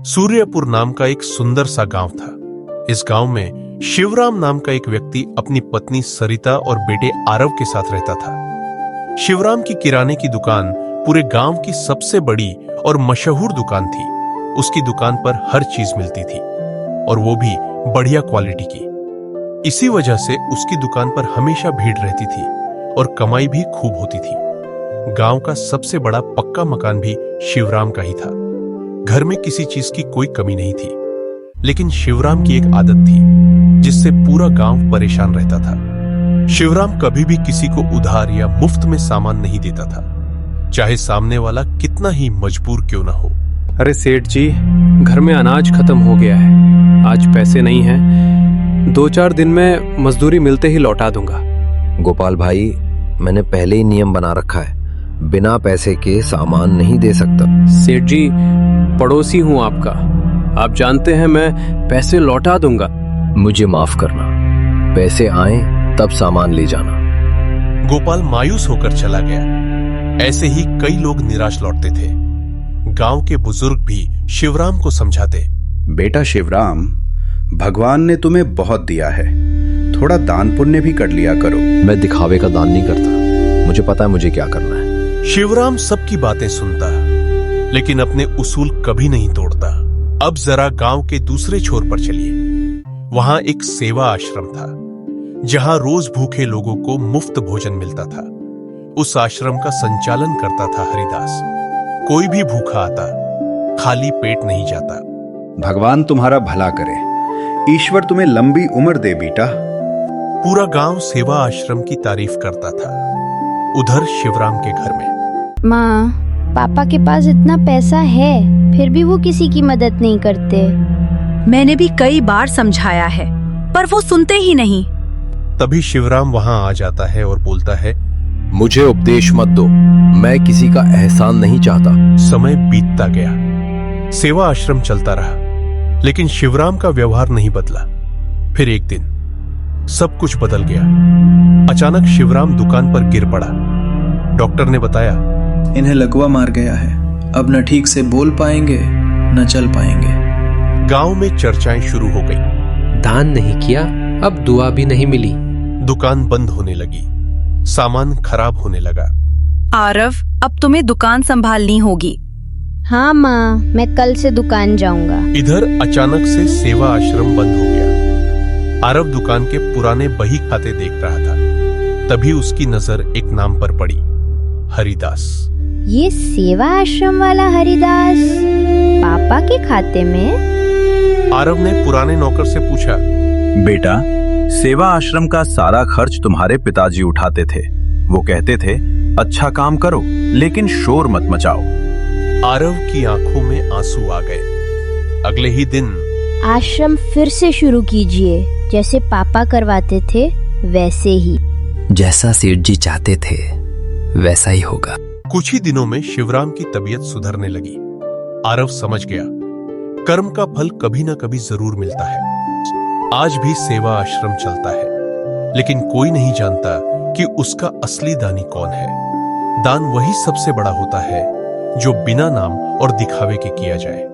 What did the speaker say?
सूर्यपुर नाम का एक सुंदर सा गांव था। इस गांव में शिवराम नाम का एक व्यक्ति अपनी पत्नी सरिता और बेटे आरव के साथ रहता था। शिवराम की किराने की दुकान पूरे गांव की सबसे बड़ी और मशहूर दुकान थी। उसकी दुकान पर हर चीज मिलती थी और वो भी बढ़िया क्वालिटी की। इसी वजह से उसकी दुकान पर हमेशा भीड़ रहती थी और कमाई भी खूब होती थी। गांव का सबसे बड़ा पक्का मकान भी शिवराम का ही था। घर में किसी चीज की कोई कमी नहीं थी, लेकिन शिवराम की एक आदत थी जिससे पूरा गांव परेशान रहता था। शिवराम कभी भी किसी को उधार या मुफ्त में सामान नहीं देता था, चाहे सामने वाला कितना ही मजबूर क्यों ना हो। अरे सेठ जी, घर में अनाज खत्म हो गया है, आज पैसे नहीं हैं, 2-4 दिन में मजदूरी मिलते ही लौटा दूंगा। गोपाल भाई, मैंने पहले ही नियम बना रखा है, बिना पैसे के सामान नहीं दे सकता। सेठ जी, पड़ोसी हूँ आपका, आप जानते हैं मैं पैसे लौटा दूंगा। मुझे माफ करना, पैसे आए तब सामान ले जाना। गोपाल मायूस होकर चला गया। ऐसे ही कई लोग निराश लौटते थे। गांव के बुजुर्ग भी शिवराम को समझाते, बेटा शिवराम, भगवान ने तुम्हें बहुत दिया है, थोड़ा दान पुण्य भी कर लिया करो। मैं दिखावे का दान नहीं करता, मुझे पता है मुझे क्या करना है। शिवराम सबकी बातें सुनता, लेकिन अपने उसूल कभी नहीं तोड़ता। अब जरा गांव के दूसरे छोर पर चलिए। वहां एक सेवा आश्रम था, जहां रोज भूखे लोगों को मुफ्त भोजन मिलता था। उस आश्रम का संचालन करता था हरिदास। कोई भी भूखा आता, खाली पेट नहीं जाता। भगवान तुम्हारा भला करे, ईश्वर तुम्हें लंबी उम्र दे बेटा। पूरा गांव सेवा आश्रम की तारीफ करता था। उधर शिवराम के घर में माँ, पापा के पास इतना पैसा है, फिर भी वो किसी की मदद नहीं करते। मैंने भी कई बार समझाया है, पर वो सुनते ही नहीं। तभी शिवराम वहां आ जाता है और बोलता है, मुझे उपदेश मत दो, मैं किसी का एहसान नहीं चाहता। समय बीतता गया, सेवा आश्रम चलता रहा, लेकिन शिवराम का व्यवहार नहीं बदला। फिर एक दिन सब कुछ बदल गया। अचानक शिवराम दुकान पर गिर पड़ा। डॉक्टर ने बताया, इन्हें लकवा मार गया है, अब न ठीक से बोल पाएंगे न चल पाएंगे। गांव में चर्चाएं शुरू हो गई। दान नहीं किया, अब दुआ भी नहीं मिली। दुकान बंद होने लगी, सामान खराब होने लगा। आरव, अब तुम्हें दुकान संभालनी होगी। हाँ माँ, मैं कल से दुकान जाऊंगा। इधर अचानक से सेवा आश्रम बंद हो गया। आरव दुकान के पुराने बही खाते देख रहा था। तभी उसकी नजर एक नाम पर पड़ी, हरिदास। ये सेवा आश्रम वाला हरिदास पापा के खाते में? आरव ने पुराने नौकर से पूछा, बेटा, सेवा आश्रम का सारा खर्च तुम्हारे पिताजी उठाते थे। वो कहते थे, अच्छा काम करो लेकिन शोर मत मचाओ। आरव की आंखों में आंसू आ गए। अगले ही दिन आश्रम फिर से शुरू कीजिए, जैसे पापा करवाते थे वैसे ही। जैसा सेठ जी चाहते थे वैसा ही होगा। कुछ ही दिनों में शिवराम की तबीयत सुधरने लगी। आरव समझ गया, कर्म का फल कभी ना कभी जरूर मिलता है। आज भी सेवा आश्रम चलता है, लेकिन कोई नहीं जानता कि उसका असली दानी कौन है। दान वही सबसे बड़ा होता है जो बिना नाम और दिखावे के किया जाए।